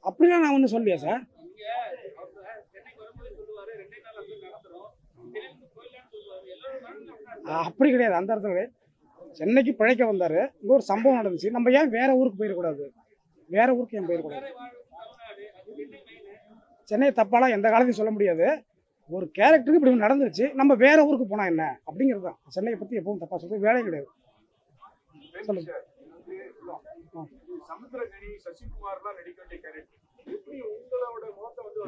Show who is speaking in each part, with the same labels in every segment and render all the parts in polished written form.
Speaker 1: அப்படிலாம் நான் ஒன்றும் சொல்லலையா சார்? அப்படி கிடையாது, அந்த இடத்துல கிடையாது. சென்னைக்கு பிழைக்க வந்தார், இங்கே ஒரு சம்பவம் நடந்துச்சு, நம்ம ஏன் வேற ஊருக்கு போயிடக்கூடாது? வேற ஊருக்கு ஏன் போயிடக்கூடாது? சென்னை தப்பாலாம் எந்த காலத்தையும் சொல்ல முடியாது. ஒரு கேரக்டருக்கு இப்படி நடந்துருச்சு, நம்ம வேற ஊருக்கு போனா என்ன அப்படிங்கிறது தான். சென்னையை பற்றி எப்பவும் தப்பா சொல்றது வேலையும் கிடையாது. சொல்லுங்க.
Speaker 2: சமுத்திரகனி சசிகுமார்லாம் நடிக்க வேண்டிய கேரக்டர் எப்படி உங்களோட முகத்தை வந்து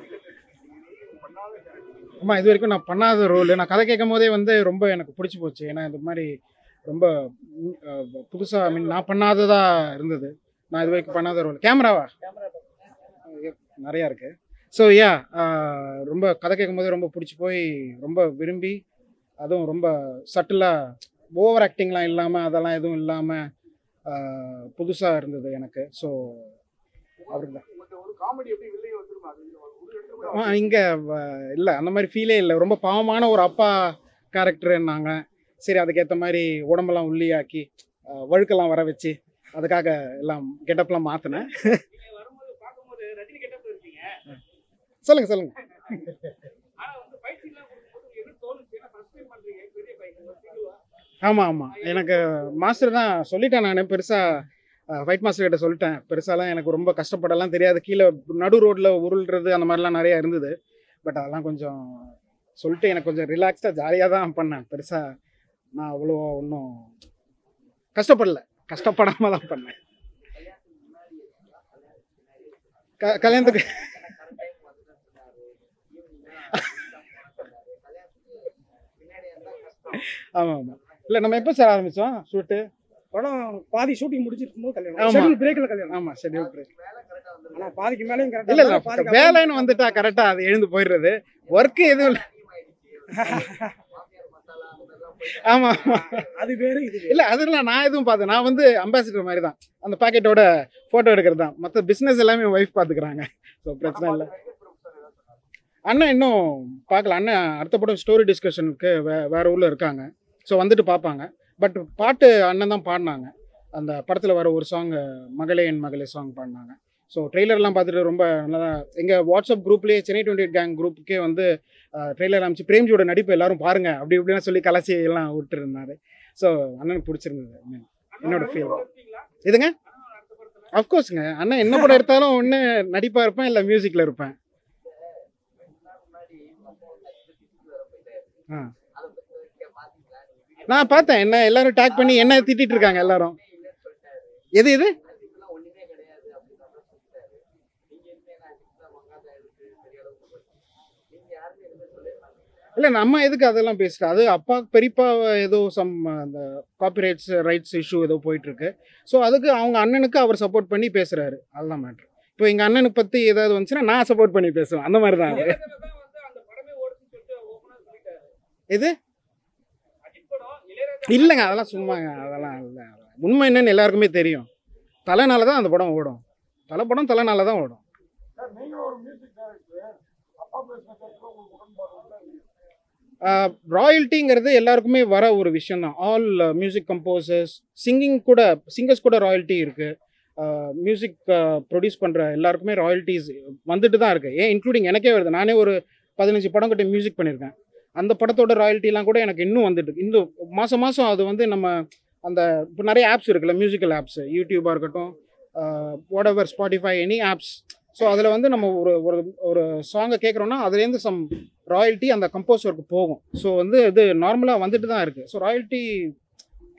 Speaker 2: பண்ணாத கேரக்டர்?
Speaker 3: ஆமாம், இது வரைக்கும் நான் பண்ணாத ரோல். நான் கதை கேட்கும் போதே வந்து ரொம்ப எனக்கு பிடிச்சி போச்சு. ஏன்னா இந்த மாதிரி ரொம்ப புதுசாக மீன் நான் பண்ணாததா இருந்தது. நான் இது வரைக்கும் பண்ணாத ரோல். கேமராவா நிறையா இருக்கு. ஸோ ரொம்ப கதை கேட்கும் போதே ரொம்ப பிடிச்சி போய் ரொம்ப விரும்பி, அதுவும் ரொம்ப சட்டிலாக ஓவர் ஆக்டிங்லாம் இல்லாமல் அதெல்லாம் எதுவும் இல்லாமல் புதுசாக இருந்தது எனக்கு. ஸோ அவருக்கு தான் இங்கே இல்லை, அந்த மாதிரி ஃபீலே இல்லை. ரொம்ப பாவமான ஒரு அப்பா கேரக்டருன்னாங்க. சரி, அதுக்கேற்ற மாதிரி உடம்பெல்லாம் உள்ளியாக்கி வழுக்கெல்லாம் வர வச்சு அதுக்காக எல்லாம் கெட்டப்லாம் மாற்றினேன். சொல்லுங்க சொல்லுங்க. ஆமாம் ஆமாம், எனக்கு மாஸ்டர் தான் சொல்லிட்டேன். நான் பெருசாக ஃபைட் மாஸ்டர் கிட்ட சொல்லிட்டேன். பெருசாலாம் எனக்கு ரொம்ப கஷ்டப்படலாம் தெரியாது. கீழே நடு ரோட்டில் உருள்றது அந்த மாதிரிலாம் நிறையா இருந்தது. பட் அதெல்லாம் கொஞ்சம் சொல்லிட்டு எனக்கு கொஞ்சம் ரிலாக்ஸ்டாக ஜாலியாக தான் பண்ணேன். பெருசாக நான் அவ்வளோ ஒன்றும் கஷ்டப்படாமல் தான் பண்ணேன். கல்யாணத்துக்கு ஆமாம் ஆமாம். இல்லை, நம்ம எப்போ சார் ஆரம்பித்தோம் ஷூட்டு?
Speaker 1: படம் பாதி ஷூட்டிங் முடிச்சிருக்கும்போது கல்யாணம்.
Speaker 3: ஆமா.
Speaker 1: ஷெட்யூல் பிரேக்கில் கல்யாணம்.
Speaker 3: ஆமாம், ஷெட்யூல் பிரேக்.
Speaker 1: ஆனால் பாதிக்கு மேலேயும் கரெக்டாக
Speaker 3: இல்லை இல்லை, வேலைன்னு வந்துட்டா கரெக்டாக அது எழுந்து போயிடுறது. ஒர்க்கு எதுவும் இல்லை. ஆமாம் ஆமாம்,
Speaker 1: அது வேறு இது
Speaker 3: இல்லை அதெல்லாம் நான் எதுவும் பார்த்தேன். நான் வந்து அம்பாசிடர் மாதிரி தான், அந்த பாக்கெட்டோட ஃபோட்டோ எடுக்கிறது தான். மற்ற பிஸ்னஸ் எல்லாமே ஒய்ஃப் பார்த்துக்கிறாங்க. ஸோ பிரச்சனை இல்லை. அண்ணன் இன்னும் பார்க்கல. அண்ணன் அடுத்த படம் ஸ்டோரி டிஸ்கஷனுக்கு வேறு ஊரில் இருக்காங்க. ஸோ வந்துட்டு பார்ப்பாங்க. பட் பாட்டு அண்ணன் தான் பாடினாங்க. அந்த படத்தில் வர ஒரு சாங் மகளே என் மகளே சாங் பாடினாங்க. ஸோ ட்ரெய்லர்லாம் பார்த்துட்டு ரொம்ப நல்லா. எங்கள் வாட்ஸ்அப் குரூப்லேயே சென்னை 28 கேங் குரூப்புக்கே வந்து ட்ரெய்லர் அமைச்சு பிரேம்ஜியோட நடிப்பு எல்லாரும் பாருங்க அப்படி இப்படின்னு சொல்லி கலாச்சி எல்லாம் விட்டுருந்தாரு. ஸோ அண்ணனுக்கு பிடிச்சிருந்தது என்னோட ஃபீல். இதுங்க அஃப்கோர்ஸுங்க, அண்ணன் என்ன படம் எடுத்தாலும் ஒன்று நடிப்பாக இருப்பேன், இல்லை மியூசிக்கில் இருப்பேன். நான் பார்த்தேன். என்ன எல்லாரும் டேக் பண்ணி என்ன திட்டிட்டு இருக்காங்க எல்லாரும். எது இது இல்லை, நம்ம எதுக்கு அதெல்லாம் பேசுகிறோம்? அது அப்பா பெரியப்பா ஏதோ அந்த காப்பிரைட்ஸ் ரைட்ஸ் இஷ்யூ ஏதோ போயிட்டுருக்கு. ஸோ அதுக்கு அவங்க அண்ணனுக்கு அவர் சப்போர்ட் பண்ணி பேசுகிறாரு. அதுதான் மேட்ரு. இப்போ எங்கள் அண்ணனுக்கு பற்றி ஏதாவது வந்துச்சுன்னா நான் சப்போர்ட் பண்ணி பேசுவேன். அந்த மாதிரி தான் அது. எது இல்லைங்க, அதெல்லாம் சும்மாங்க. அதெல்லாம் இல்லை. உண்மை என்னன்னு எல்லாருக்குமே தெரியும். தலைனால தான் அந்த படம் ஓடும். படம் தலைனால தான் ஓடும். ராயல்ட்டிங்கிறது எல்லாருக்குமே வர ஒரு விஷயம் தான். ஆல் மியூசிக் கம்போசர்ஸ், சிங்கர்ஸ் கூட ராயல்ட்டி இருக்குது. மியூசிக் ப்ரொடியூஸ் பண்ணுற எல்லாருக்குமே ராயல்ட்டிஸ் வந்துட்டு தான் இருக்குது. ஏன் இன்க்ளூடிங் எனக்கே வருது. நானே ஒரு 15 படம் கிட்ட மியூசிக் பண்ணியிருக்கேன். அந்த படத்தோட ராயல்ட்டிலாம் கூட எனக்கு இன்னும் வந்துட்டு. இன்னும் மாதம் அது வந்து நம்ம அந்த இப்போ நிறைய ஆப்ஸ் இருக்குல்ல, மியூசிக்கல் ஆப்ஸ், யூடியூபாக இருக்கட்டும், whatever, Spotify, any apps. So அதில் வந்து நம்ம ஒரு சாங்கை கேட்குறோன்னா அதுலேருந்து சம் ராயல்ட்டி அந்த கம்போசருக்கு போகும். ஸோ வந்து இது நார்மலாக வந்துட்டு தான் இருக்குது. ஸோ ராயல்ட்டி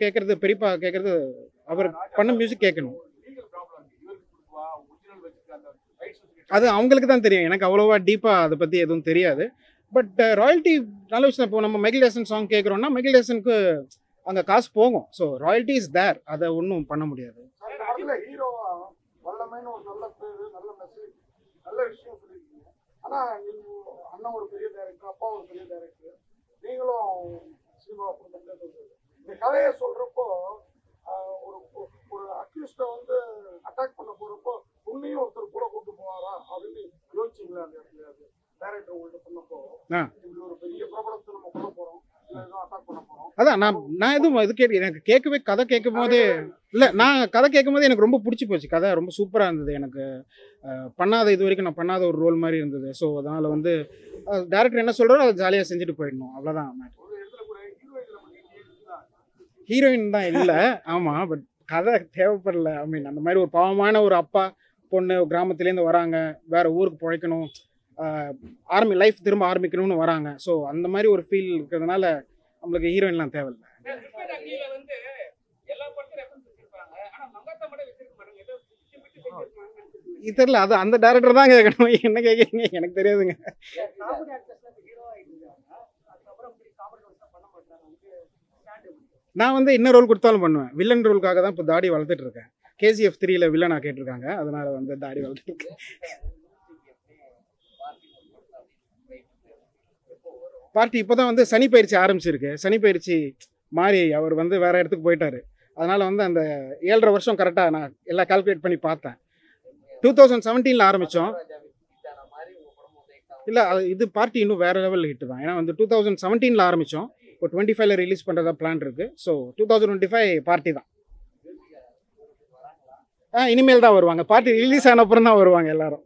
Speaker 3: கேட்குறது, பெரியப்பா கேட்குறது, அவர் பண்ண மியூசிக் கேட்கணும். அது அவங்களுக்கு தான் தெரியும். எனக்கு அவ்வளோவா டீப்பாக அதை பற்றி எதுவும் தெரியாது. பட் ராயல்ட்டி நல்ல விஷயம். இப்போ நம்ம மைக்கேல் ஜாக்சன் சாங் கேட்குறோன்னா மைக்கேல் ஜாக்சனுக்கு அங்கே காசு போகும். So royalty is there. அதை ஒன்றும் பண்ண முடியாது.
Speaker 2: ஒரு அக்யூஸ்ட வந்து அட்டாக் பண்ண போறப்போ உன்னையும் ஒருத்தர் கூட கொண்டு போவாரா அப்படின்னு யோசிச்சிங்களா? அந்த இடத்துல டைரக்டர் உங்கள்கிட்ட சொன்னப்போ இப்படி ஒரு பெரிய ப்ராப்ளத்தை நம்ம கொண்டு போறோம், அட்டாக் பண்ண போறோம்,
Speaker 3: அதான் நான் எதுவும் இது எனக்கு கேட்கவே கதை கேட்கும் போதே இல்லை, நான் கதை கேட்கும் போது எனக்கு ரொம்ப பிடிச்சி போச்சு. கதை ரொம்ப சூப்பராக இருந்தது. எனக்கு பண்ணாத இது வரைக்கும் நான் பண்ணாத ஒரு ரோல் மாதிரி இருந்தது. ஸோ அதனால் வந்து டேரக்டர் என்ன சொல்கிறாரோ அதை ஜாலியாக செஞ்சுட்டு போயிடணும், அவ்வளோதான். ஹீரோயின் தான் இல்லை, ஆமாம். பட் கதை தேவைப்படல. ஐ மீன் அந்த மாதிரி ஒரு பாவமான ஒரு அப்பா பொண்ணு கிராமத்துலேருந்து வராங்க, வேற ஊருக்கு பிழைக்கணும், லைஃப் திரும்ப ஆரம்பிக்கணும்னு வராங்க. ஸோ அந்த மாதிரி ஒரு ஃபீல் இருக்கிறதுனால நம்மளுக்கு ஹீரோயின்லாம் தேவையில்லை. இது தெரியல, அது அந்த டேரக்டர் தான் கேட்கணும், என்ன கேட்குறீங்க எனக்கு தெரியாதுங்க. நான் வந்து என்ன ரோல் கொடுத்தாலும் பண்ணுவேன். வில்லன் ரோலுக்காக தான் இப்போ தாடி வளர்த்துட்டு இருக்கேன். KGF 3ல வில்லனா கேட்டிருக்காங்க, அதனால வந்து தாடி வளர்த்துட்டு இருக்கேன். பார்ட்டி இப்போதான் வந்து சனி பயிற்சி ஆரம்பிச்சிருக்கு. சனி பயிற்சி மாறி அவர் வந்து வேற இடத்துக்கு போயிட்டாரு. அதனால வந்து அந்த 7.5 வருஷம் கரெக்டாக நான் எல்லாம் கால்குலேட் பண்ணி பார்த்தேன். 2017 ஆரம்பித்தோம். இல்லை, இது பார்ட்டி இன்னும் வேற லெவல் ஹிட் தான். ஏன்னா வந்து 2017 ஆரம்பித்தோம், இப்போ 25ல ரிலீஸ் பண்ணுறதா பிளான் இருக்கு. ஸோ 2025 பார்ட்டி தான். இனிமேல் தான் வருவாங்க. பார்ட்டி ரிலீஸ் ஆன அப்புறம் தான் வருவாங்க எல்லாரும்.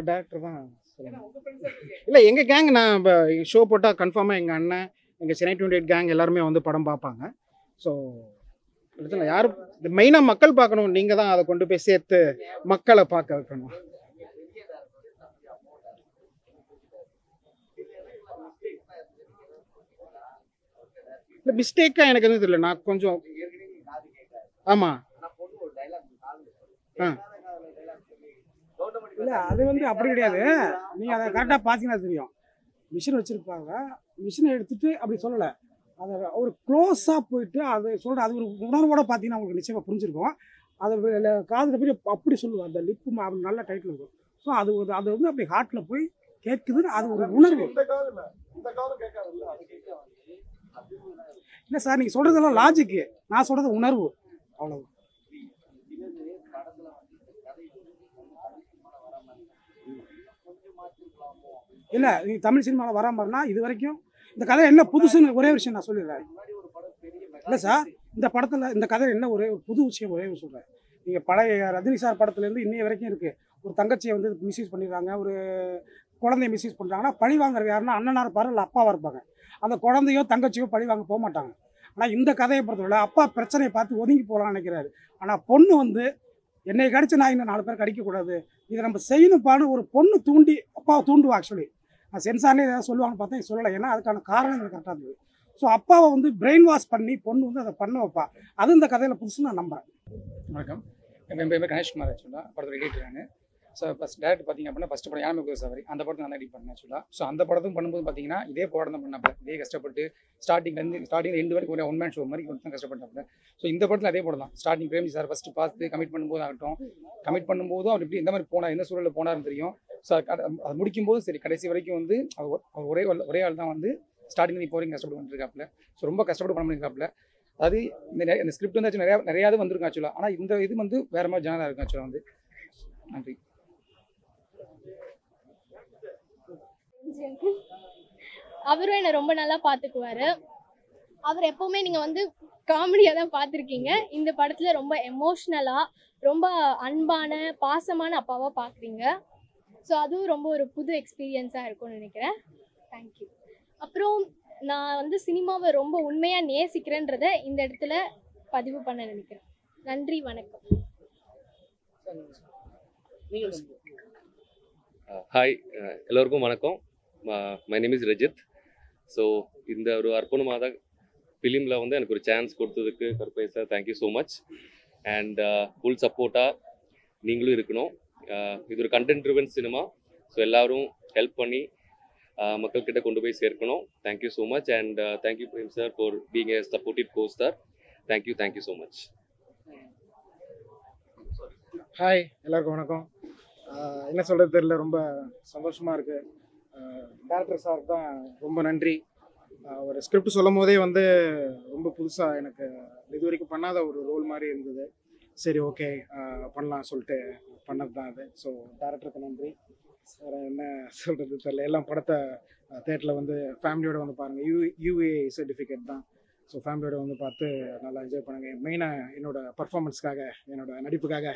Speaker 3: டேரக்டர் தான் இல்லை, எங்கள் கேங் நான் இப்போ ஷோ போட்டால் கன்ஃபார்மாக எங்கள் அண்ணன், எங்கள் சென்னை 28 கேங் எல்லாருமே வந்து படம் பார்ப்பாங்க. ஸோ பிரச்சனை யாரும் மெயினாக மக்கள் பார்க்கணும். நீங்கள் தான் அதை கொண்டு போய் சேர்த்து மக்களை பார்க்க வைக்கணும். இல்லை மிஸ்டேக்காக எனக்கு எதுவும் தெரியல. நான் கொஞ்சம் ஆமாம்
Speaker 1: இல்லை, அது வந்து அப்படி கிடையாது. நீங்கள் அதை கரெக்டாக பார்த்தீங்கன்னா தெரியும். மிஷின் வச்சுருப்பாங்க, மிஷினை எடுத்துகிட்டு அப்படி சொல்லலை, அதை ஒரு க்ளோஸாக போயிட்டு அதை சொல்கிற அது ஒரு உணர்வோடு பார்த்தீங்கன்னா உங்களுக்கு நிச்சயமாக புரிஞ்சிருக்கும். அதை காதில் போய் அப்படி சொல்லுவோம், அந்த லிப்பு அப்படி நல்ல டைட்டில் இருக்கும். ஸோ அது வந்து அப்படி ஹார்ட்டில் போய் கேட்குதுன்னு அது ஒரு உணர்வு. இல்லை சார், நீங்கள் சொல்கிறதெல்லாம் லாஜிக்கு, நான் சொல்கிறது உணர்வு, அவ்வளோ. இல்லை, நீங்கள் தமிழ் சினிமாவில் வரா மாதிரினா இது வரைக்கும் இந்த கதை என்ன புதுசுன்னு ஒரே விஷயம் நான் சொல்லிடுறேன். இல்லை சார், இந்த படத்தில் இந்த கதை என்ன ஒரே ஒரு புது விஷயம் ஒரே சொல்கிறேன். நீங்கள் பழைய ரஜினி சார் படத்துலேருந்து இன்னைய வரைக்கும் இருக்குது. ஒரு தங்கச்சியை வந்து மிஸ்யூஸ் பண்ணிடுறாங்க, ஒரு குழந்தைய மிஸ்யூஸ் பண்ணுறாங்கன்னா பழி வாங்குறது யாருன்னா அண்ணனாக இருப்பார், இல்லை அப்பாவாக இருப்பாங்க. அந்த குழந்தையோ தங்கச்சியோ பழி வாங்க போக மாட்டாங்க. ஆனால் இந்த கதையை பொறுத்தவரை அப்பா பிரச்சனையை பார்த்து ஒதுங்கி போகலான்னு நினைக்கிறாரு. ஆனால் பொண்ணு வந்து என்னை கடிச்சு நான் இன்னும் 4 பேர் கடிக்கக்கூடாது, இதை நம்ம செய்யணும்பான்னு ஒரு பொண்ணு தூண்டி அப்பாவை தூண்டுவா. ஆக்சுவலி நான் சென்சார்லேயே ஏதாவது சொல்லுவாங்கன்னு பார்த்தா சொல்லலை, ஏன்னா அதுக்கான காரணம் எனக்கு கரெக்டாக இருந்தது. ஸோ அப்பாவை வந்து பிரெயின் வாஷ் பண்ணி பொண்ணு வந்து அதை பண்ண வைப்பா. அது இந்த கதையில் புதுசு நான் நம்புறேன்.
Speaker 4: வணக்கம், என் பேர் கணேஷ்குமார். ஆக்சுவலாக படத்தில் எடிட்டர். ஸோ ஃபஸ்ட் டேரக்ட் பார்த்தீங்க அப்படின்னா ஃபஸ்ட்டு படம் யானை முக சவாரி, அந்த படத்தை நான் எடிட் பண்ணேன். ஆக்சுவலாக ஸோ அந்த படத்தும் பண்ணும்போது பார்த்தீங்கன்னா இதே படம் தான் பண்ணாப்புல, இதே கஷ்டப்பட்டு ஸ்டார்டிங் எண்டு வரைக்கும் ஒரு 1 மேன் ஷோ மாதிரி கொஞ்சம் கஷ்டப்பட்டாப்புல. ஸோ இந்த படத்தில் அதே படம் தான். ஸ்டார்டிங் பிரேம்ஜி சார் ஃபஸ்ட்டு பார்த்து கமிட் பண்ணும்போது ஆகட்டும், கமிட் பண்ணும்போதும் அவர் இப்படி இந்த மாதிரி போனார், என்ன சூழலில் போனார்னு தெரியும். ஸோ அது முடிக்கும்போது சரி கடைசி வரைக்கும் வந்து அவர் ஒரே ஆள் தான் வந்து ஸ்டார்டிங் இப்போ வரைக்கும் கஷ்டப்பட்டு வந்துருக்காப்புல. ஸோ ரொம்ப கஷ்டப்பட்டு படம் பண்ணியிருக்காப்புல. அது இந்த ஸ்கிரிப்ட் வந்து நிறையா வந்திருக்கும் ஆக்சுவலாக. ஆனால் இந்த இது வந்து வேறு மாதிரி ஜானதாக இருக்கும் ஆக்சுவலாக வந்து. நன்றி.
Speaker 5: அவரும் என்னை ரொம்ப நல்லா பார்த்துக்குவாரு. அவர் எப்பவுமே நீங்க வந்து காமெடியாக தான் பார்த்துருக்கீங்க. இந்த படத்துல ரொம்ப எமோஷ்னலா, ரொம்ப அன்பான பாசமான அப்பாவா பார்க்குறீங்க. ஸோ அதுவும் ரொம்ப ஒரு புது எக்ஸ்பீரியன்ஸாக இருக்கும்னு நினைக்கிறேன். தேங்க்யூ. அப்புறம் நான் வந்து சினிமாவை ரொம்ப உண்மையாக நேசிக்கிறேன்றதை இந்த இடத்துல பதிவு பண்ண நினைக்கிறேன். நன்றி, வணக்கம்.
Speaker 6: ஹாய், எல்லோருக்கும் வணக்கம். My name is Rajith. So இந்த ஒரு அர்ப்பணமாக ஃபிலிமில் வந்து எனக்கு ஒரு சான்ஸ் கொடுத்ததுக்கு கருப்பை sir thank you so much. And full சப்போர்ட்டாக நீங்களும் இருக்கணும். இது ஒரு கண்டென்ட் ட்ரிவன் சினிமா. ஸோ எல்லோரும் ஹெல்ப் பண்ணி மக்கள்கிட்ட கொண்டு போய் சேர்க்கணும். Thank you so much. And thank you Prem sir for being a supportive costar. Thank you so much.
Speaker 3: Hi, எல்லாருக்கும் வணக்கம். என்ன சொல்கிறது தெரியல, ரொம்ப சந்தோஷமாக இருக்குது. டேரக்டர் சார் தான் ரொம்ப நன்றி. ஒரு ஸ்கிரிப்ட் சொல்லும் போதே வந்து ரொம்ப புதுசாக எனக்கு இது வரைக்கும் பண்ணாத ஒரு ரோல் மாதிரி இருந்தது. சரி ஓகே பண்ணலாம் சொல்லிட்டு பண்ணது தான் அது. ஸோ டேரக்டருக்கு நன்றி. சார் என்ன சொல்கிறது தெரியல. எல்லாம் படத்தை தேட்டரில் வந்து ஃபேமிலியோட வந்து பாருங்கள். யூஏ சர்டிஃபிகேட் தான். ஸோ ஃபேமிலியோட வந்து பார்த்து நல்லா என்ஜாய் பண்ணுங்கள். மெயினாக என்னோட பர்ஃபார்மன்ஸ்க்காக, என்னோட நடிப்புக்காக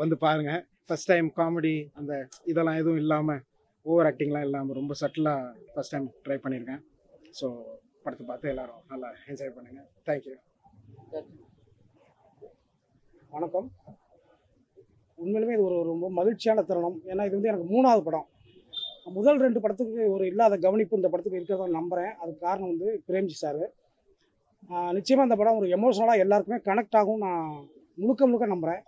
Speaker 3: வந்து பாருங்கள். ஃபஸ்ட் டைம் காமெடி அந்த இதெல்லாம் எதுவும் இல்லாமல், ஓவர் ஆக்டிங்லாம் இல்லாமல் ரொம்ப சட்டிலாக ஃபஸ்ட் டைம் ட்ரை பண்ணியிருக்கேன். ஸோ படத்தை பார்த்து எல்லோரும் நல்லா என்ஜாய் பண்ணுங்கள். தேங்க்யூ.
Speaker 1: வணக்கம். உண்மையிலுமே இது ஒரு ரொம்ப மகிழ்ச்சியான தருணம். ஏன்னா இது வந்து எனக்கு 3வது படம். முதல் 2 படத்துக்கு ஒரு இல்லாத கவனிப்பு இந்த படத்துக்கு இருக்கிறதா நம்புகிறேன். அதுக்கு காரணம் வந்து பிரேம்ஜி சார். நிச்சயமாக இந்த படம் ஒரு எமோஷனலாக எல்லாருக்குமே கனெக்ட் ஆகும் நான் முழுக்க நம்புகிறேன்.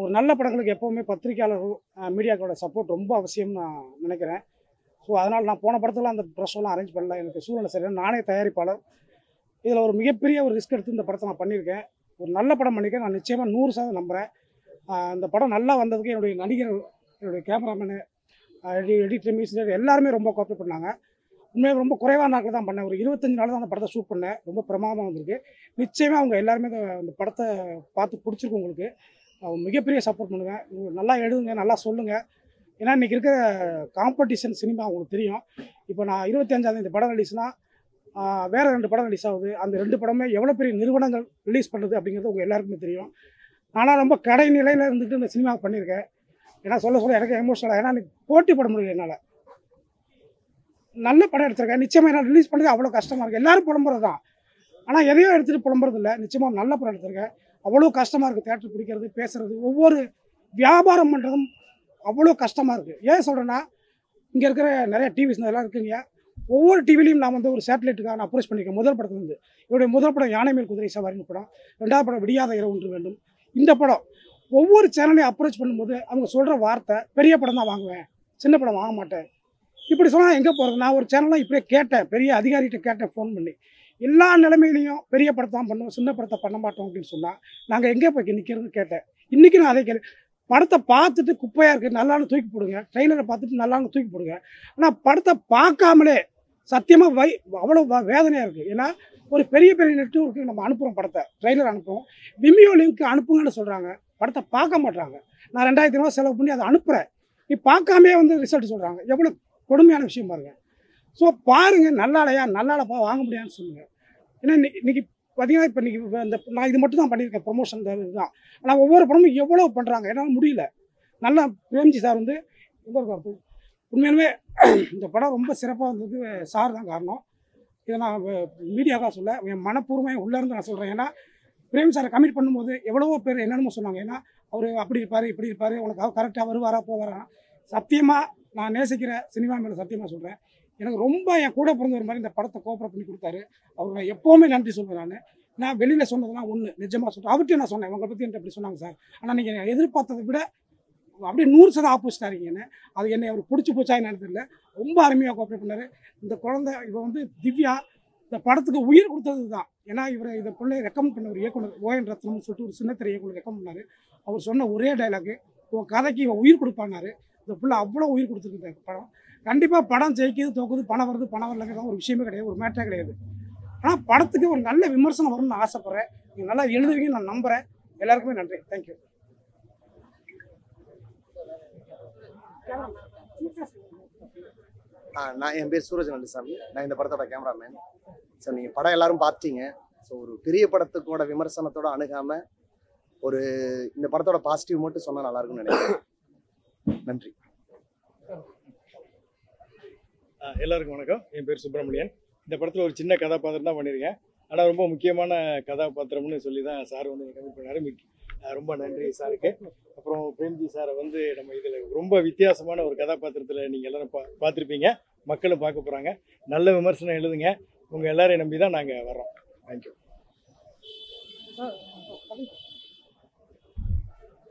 Speaker 1: ஒரு நல்ல படங்களுக்கு எப்போவுமே பத்திரிகையாளர்கள் மீடியாக்களோட சப்போர்ட் ரொம்ப அவசியம்னு நான் நினைக்கிறேன். ஸோ அதனால் நான் போன படத்துலாம் அந்த ப்ரெஷ்ஷெல்லாம் அரேஞ்ச் பண்ணல. எனக்கு சூழ்நிலை சரியில்லை. நானே தயாரிப்பாளர். இதில் ஒரு மிகப்பெரிய ஒரு ரிஸ்க் எடுத்து இந்த படத்தை நான் பண்ணியிருக்கேன். ஒரு நல்ல படம் பண்ணியிருக்கேன். நான் நிச்சயமாக 100% நம்புகிறேன். இந்த படம் நல்லா வந்ததுக்கு என்னுடைய நடிகர், என்னுடைய கேமராமேனு, எடிட்டர், மியூசிக் எல்லாருமே ரொம்ப கோஆப்ரேட் பண்ணாங்க. உண்மையாக ரொம்ப குறைவான நாட்கள் தான் பண்ணேன். ஒரு 25 நாள் தான் அந்த படத்தை ஷூட் பண்ணேன். ரொம்ப பிரமாதமாக வந்திருக்கு. நிச்சயமாக அவங்க எல்லாருமே இந்த படத்தை பார்த்து பிடிச்சிருக்கு. உங்களுக்கு மிகப்பெரிய சப்போர்ட் பண்ணுங்கள். நல்லா எழுதுங்க, நல்லா சொல்லுங்கள். ஏன்னா இன்றைக்கி இருக்கிற காம்படிஷன் சினிமா உங்களுக்கு தெரியும். இப்போ நான் 25ஆம் தேதி படம் ரிலீஸ்னால் வேறு 2 படம் ரிலீஸ் ஆகுது. அந்த 2 படமே எவ்வளோ பெரிய நிறுவனங்கள் ரிலீஸ் பண்ணுறது அப்படிங்கிறது உங்கள் எல்லாருக்குமே தெரியும். ஆனால் ரொம்ப கடை நிலையில் இருந்துட்டு இந்த சினிமாவை பண்ணியிருக்கேன். ஏன்னா சொல்ல எனக்கு எமோஷனலாக, ஏன்னா எனக்கு போட்டி போட முடியல. என்னால் நல்ல படம் எடுத்திருக்கேன். நிச்சயமாக என்ன ரிலீஸ் பண்ணுறது அவ்வளோ கஷ்டமாக இருக்குது. எல்லோரும் புலம்புறது தான். ஆனால் எதையோ எடுத்துகிட்டு புலம்புறது இல்லை. நிச்சயமாக நல்ல படம் எடுத்திருக்கேன். அவ்வளோ கஷ்டமாக இருக்குது. தேட்டர் பிடிக்கிறது, பேசுகிறது, ஒவ்வொரு வியாபாரம் பண்ணுறதும் அவ்வளோ கஷ்டமாக இருக்குது. ஏன் சொல்கிறேன்னா, இங்கே இருக்கிற நிறைய டிவிஸ் இதெல்லாம் இருக்குங்க. ஒவ்வொரு டிவிலையும் நான் வந்து ஒரு சேட்டலைட்டுக்காக நான் அப்ரோச் பண்ணியிருக்கேன். முதல் படத்துலேருந்து என்னுடைய முதல் படம் யானை மேல் குதிரை சவாரின்னு படம். 2வது படம் விடியாத இரவு ஒன்று வேண்டும். இந்த படம் ஒவ்வொரு சேனலையும் அப்ரோச் பண்ணும்போது அவங்க சொல்கிற வார்த்தை, பெரிய படம் தான் வாங்குவேன், சின்ன படம் வாங்க மாட்டேன். இப்படி சொன்னால் எங்கே போகிறது? நான் ஒரு சேனல்லாம் இப்படியே கேட்டேன், பெரிய அதிகாரிகிட்ட கேட்டேன் ஃபோன் பண்ணி. எல்லா நிலைமையிலையும் பெரிய படத்தை தான் பண்ணுவோம், சின்ன படத்தை பண்ண மாட்டோம் அப்படின்னு சொன்னால் நாங்கள் எங்கே போய் நிற்கிறதுன்னு கேட்டேன். இன்றைக்கி நான் அதை படத்தை பார்த்துட்டு குப்பையாக இருக்குது நல்லான்னு தூக்கி போடுங்க, ட்ரெய்லரை பார்த்துட்டு நல்லான்னு தூக்கி போடுங்க. ஆனால் படத்தை பார்க்காமலே சத்தியமாக அவ்வளோ வேதனையாக இருக்குது. ஏன்னா ஒரு பெரிய நெட்வொர்க்கு நம்ம அனுப்புகிறோம், படத்தை ட்ரெய்லர் அனுப்புகிறோம், விமியோ லிங்க் அனுப்புங்கன்னு சொல்கிறாங்க. படத்தை பார்க்க மாட்டாங்க. நான் 2000 ரூபா செலவு பண்ணி அதை அனுப்புகிறேன், நீ பார்க்காமே வந்து ரிசல்ட் சொல்கிறாங்க. எவ்வளோ கொடுமையான விஷயம் பாருங்கள். ஸோ பாருங்கள், நல்லாலையா நல்லாலப்பா வாங்க முடியாதுன்னு சொல்லுங்கள். ஏன்னா இன்றைக்கி பார்த்தீங்கன்னா இப்போ இன்றைக்கி நான் இது மட்டும் தான் பண்ணியிருக்கேன், ப்ரொமோஷன் இதுதான். ஆனால் ஒவ்வொரு படமும் எவ்வளோ பண்ணுறாங்க, என்னால் முடியல. நல்லா பிரேம்ஜி சார் வந்து உண்மையிலுமே இந்த படம் ரொம்ப சிறப்பாக வந்ததுக்கு சார் தான் காரணம். இதை நான் மீடியாவாக சொல்ல, என் மனப்பூர்வமாக உள்ளேருந்து நான் சொல்கிறேன். ஏன்னா பிரேம் சாரை கமிட் பண்ணும்போது எவ்வளவோ பேர் என்னென்னமோ சொன்னாங்க. ஏன்னா அவர் அப்படி இருப்பார், இப்படி இருப்பார், உனக்கு கரெக்டாக வருவாரா போவாரா. சத்தியமாக நான் நேசிக்கிற சினிமா மேலே சத்தியமாக சொல்கிறேன், எனக்கு ரொம்ப என் கூட பிறந்தவர் மாதிரி இந்த படத்தை கோஆப்ரேட் பண்ணி கொடுத்தாரு. அவர் நான் எப்போவுமே நன்றி சொல்கிறேன். நான் வெளியில் சொன்னதுலாம் ஒன்று நிஜமாக சொல்கிறேன். அவர்கிட்ட நான் சொன்னேன், உங்களை பற்றி என்கிட்ட அப்படி சொன்னாங்க சார், ஆனால் நீங்கள் எதிர்பார்த்ததை விட அப்படியே 100% ஆப்போசிட்டாக இருக்கீங்கன்னு. அது என்னை அவர் பிடிச்சி போச்சா என்னன்னு தெரியல. ரொம்ப அருமையாக கோஆப்ரேட் பண்ணார். இந்த குழந்தை இப்போ வந்து திவ்யா இந்த படத்துக்கு உயிர் கொடுத்தது தான். ஏன்னா இதை பிள்ளை ரெக்கமெண்ட் பண்ண ஒரு இயக்குனர் ஓஎன் ரத்னம்னு சொல்லிட்டு ஒரு சின்னத்திரை இயக்குனர் ரெக்கமெண்ட் பண்ணார். அவர் சொன்ன ஒரே டைலாக்கு, உன் கதைக்கு இவன் உயிர் கொடுப்பானாரு. இந்த பிள்ளை அவ்வளோ உயிர் கொடுத்துருக்கு படம். கண்டிப்பாக படம் ஜெயிக்குது தோக்குது, பணம் வருது பணம் வரலங்கிறது ஒரு விஷயமே கிடையாது, ஒரு மேட்டரே கிடையாது. ஆனால் படத்துக்கு ஒரு நல்ல விமர்சனம் வரும்னு நான் ஆசைப்பட்றேன். நீங்கள் நல்லா எழுதுவீங்க நான் நம்புகிறேன். எல்லாருக்குமே நன்றி. தேங்க்யூ.
Speaker 7: நான் என் பேர் சூரஜ் நல்லசாமி. நான் இந்த படத்தோட கேமராமேன். ஸோ நீங்கள் படம் எல்லாரும் பார்த்தீங்க. ஸோ ஒரு பெரிய படத்துக்கோட விமர்சனத்தோட அணுகாமல் ஒரு இந்த படத்தோட பாசிட்டிவ் மட்டும் சொன்னால் நல்லா இருக்கும்னு நினைக்கிறேன். நன்றி.
Speaker 8: எல்லாருக்கும் வணக்கம். என் பேர் சுப்பிரமணியன். இந்த படத்தில் ஒரு சின்ன கதாபாத்திரம் தான் பண்ணியிருக்கேன். ஆனால் ரொம்ப முக்கியமான கதாபாத்திரம்னு சொல்லி தான் சார் வந்து கமிட் பண்ணார். ரொம்ப நன்றி சாருக்கு. அப்புறம் பிரேம்ஜி சாரை வந்து நம்ம இதில் ரொம்ப வித்தியாசமான ஒரு கதாபாத்திரத்தில் நீங்கள் எல்லோரும் பார்த்துருப்பீங்க, மக்களும் பார்க்க போகிறாங்க. நல்ல விமர்சனம் எழுதுங்க. உங்கள் எல்லாரையும் நம்பி தான் நாங்கள் வர்றோம். தேங்க்யூ.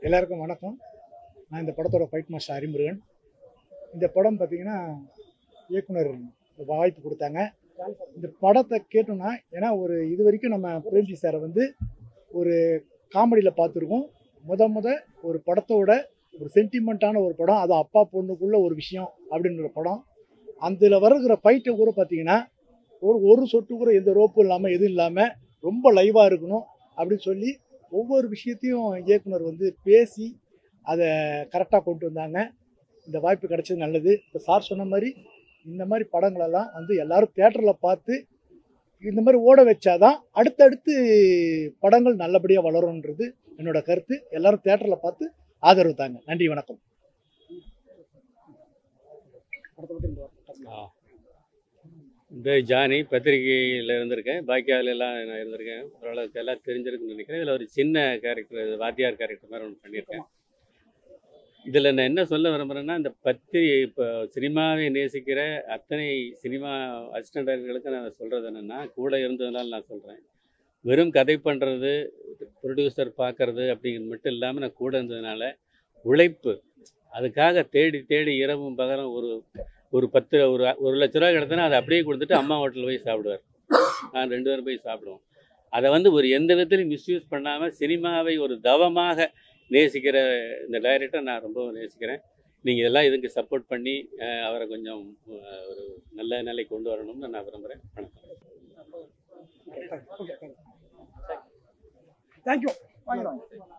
Speaker 9: எல்லாருக்கும் வணக்கம். நான் இந்த படத்தோட ஃபைட் மாஸ்டர் அறிமுருகன். இந்த படம் பார்த்திங்கன்னா இயக்குனர் வாய்ப்பு கொடுத்தாங்க. இந்த படத்தை கேட்டோம்னா, ஏன்னா இது வரைக்கும் நம்ம பிரேம்ஜி சாரை வந்து ஒரு காமெடியில் பார்த்துருக்கோம். முத ஒரு படத்தோட ஒரு சென்டிமெண்ட்டான ஒரு படம், அது அப்பா பொண்ணுக்குள்ள ஒரு விஷயம் அப்படின்ற படம். அதில் வருகிற ஃபைட்டை கூட பார்த்தீங்கன்னா ஒரு சொட்டு கூட எந்த ரோப்பும் இல்லாமல் எதுவும் இல்லாமல் ரொம்ப லைவாக இருக்கணும் அப்படின்னு சொல்லி ஒவ்வொரு விஷயத்தையும் இயக்குனர் வந்து பேசி அதை கரெக்டாக கொண்டு வந்தாங்க. இந்த வாய்ப்பு கிடைச்சது நல்லது. இப்போ சார் சொன்ன மாதிரி இந்த மாதிரி படங்களெல்லாம் வந்து எல்லாரும் தேட்டரில் பார்த்து இந்த மாதிரி ஓட வச்சாதான் அடுத்தடுத்து படங்கள் நல்லபடியாக வளரும்ன்றது என்னோட கருத்து. எல்லாரும் தேட்டரில் பார்த்து ஆதரவு தாங்க. நன்றி, வணக்கம்.
Speaker 10: இந்த ஜானி பத்திரிகையில் இருந்திருக்கேன், பாக்கியாவில் எல்லாம் நான் இருந்திருக்கேன். ஓரளவுக்கு எல்லாம் தெரிஞ்சிருக்குன்னு நினைக்கிறேன். இதில் ஒரு சின்ன கேரக்டர், வாத்தியார் கேரக்டர் மாதிரி ஒன்று பண்ணியிருக்கேன். இதில் நான் என்ன சொல்ல விரும்புகிறேன்னா, இந்த இப்போ சினிமாவை நேசிக்கிற அத்தனை சினிமா அசிஸ்டன்ட் டைரக்டர்களுக்கு நான் சொல்கிறது என்னென்னா, கூட இருந்ததுனால நான் சொல்கிறேன், வெறும் கதை பண்ணுறது, ப்ரொடியூசர் பார்க்குறது அப்படிங்கிறது மட்டும் இல்லாமல் நான் கூட இருந்ததுனால உழைப்பு, அதுக்காக தேடி தேடி இரவும் பகலும் ஒரு 1 லட்ச ரூபா கிடத்துனா அதை அப்படியே கொடுத்துட்டு அம்மா ஹோட்டலில் போய் சாப்பிடுவார். நான் 2 பேரும் போய் சாப்பிடுவோம். அதை வந்து ஒரு எந்த விதத்துலையும் மிஸ்யூஸ் பண்ணாமல் சினிமாவை ஒரு தவமாக நேசிக்கிற இந்த டைரக்டரை நான் ரொம்ப நேசிக்கிறேன். நீங்கள் எல்லாம் இதுக்கு சப்போர்ட் பண்ணி அவரை கொஞ்சம் ஒரு நல்ல நிலை கொண்டு வரணும்னு நான் விரும்புகிறேன். வணக்கம்.
Speaker 1: தேங்க்யூ.